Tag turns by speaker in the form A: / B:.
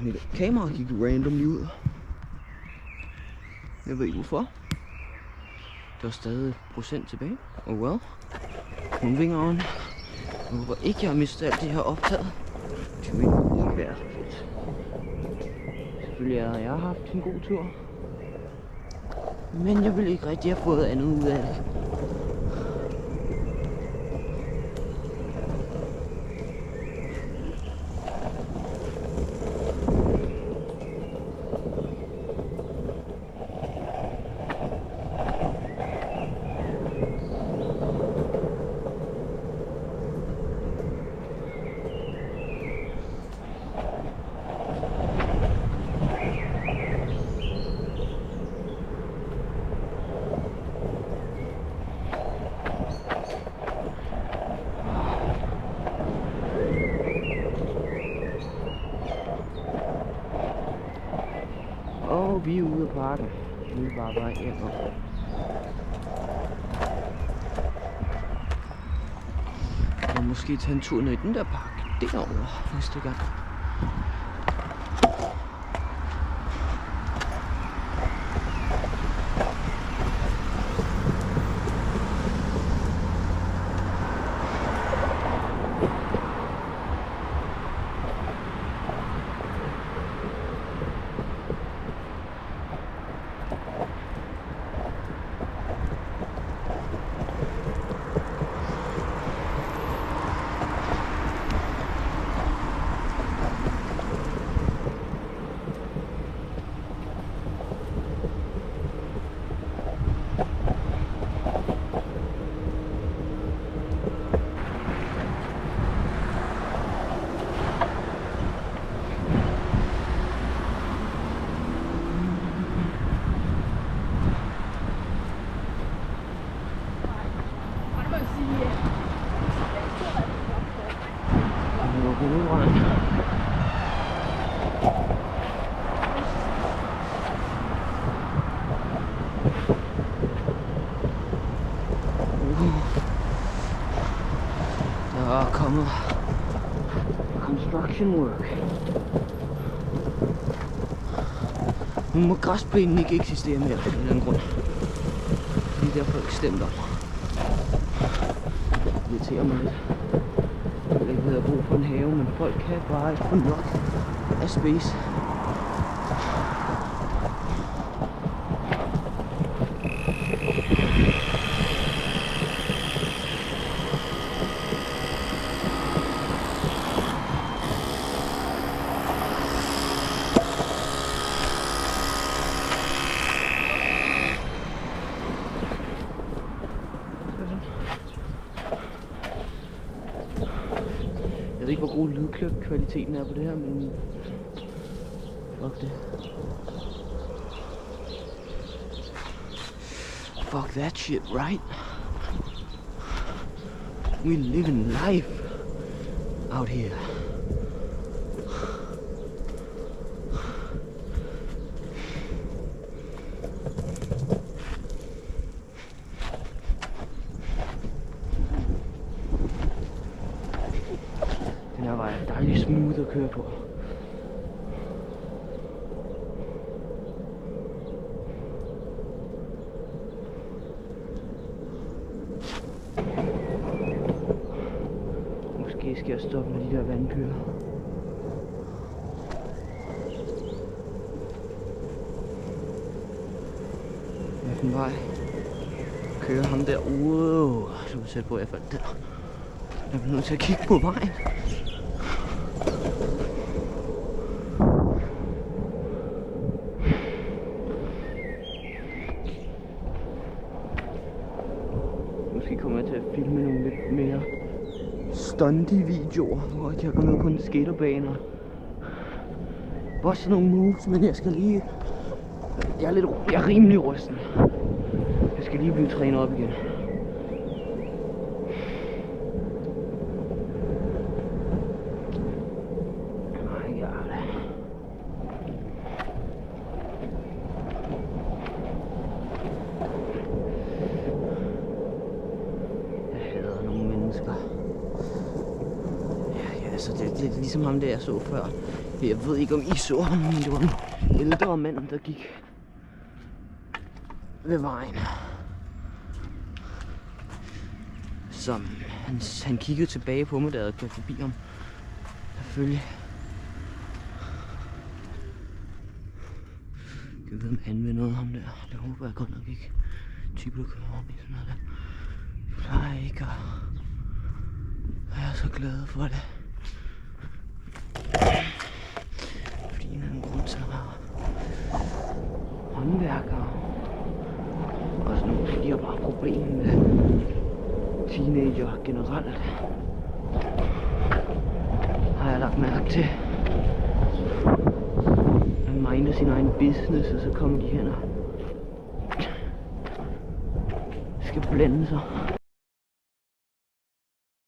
A: Mit kamera gik randomly ud. Jeg ved ikke hvorfor. Der var stadig procent tilbage. Oh well. Moving on. Jeg håber ikke, jeg har mistet alt det her optaget. Det ville ikke være så fedt. Selvfølgelig har jeg haft en god tur. Men jeg ville ikke rigtig have fået andet ud af det. Og vi er ude af parken. Vi er bare vej hjem. Og måske tage en tur ned i den der park derovre næste gang. Der er kommet construction work. Nu må græsplænen ikke eksistere mere på den grund. Det er derfor ikke stemt om. Det irriterer mig lidt. Jeg ved ikke, hvad jeg har brug for en have, men folk kan bare ikke få nok af space. Jeg ved ikke, hvor god lydkvaliteten er på det her, men fuck det. Fuck that shit, right? We living life out here. Den her vej er dejligt smooth at køre på. Måske skal jeg stoppe med de der vandpyrer. Hvilken vej? Kører ham der. Wow, så er sæt på, at jeg faldt der. Jeg bliver nødt til at kigge på vejen. Måske kommer jeg til at filme nogle lidt mere stunty videoer, hvor jeg går ned på en skaterbane og bosse nogle moves, men jeg skal lige... Jeg er rimelig rusten. Jeg skal lige blive trænet op igen. Jeg hader nogle mennesker. Ja, Altså, det er ligesom ham, der jeg så før. Jeg ved ikke, om I så ham, men det var en ældre mand, der gik ved vejen. Som han kiggede tilbage på mig, da jeg kørte forbi ham. Selvfølgelig. Jeg ved, om han vil noget ham der. Det håber jeg godt nok ikke. Typer, der kører om i sådan noget der. Jeg plejer ikke at være så glad for det. Fordi en anden grund til at være håndværkere. Og sådan nogle, de har bare problemer med teenager generelt. Har jeg lagt mærke til. Man minder sin egen business, og så kommer de hen og skal blande sig.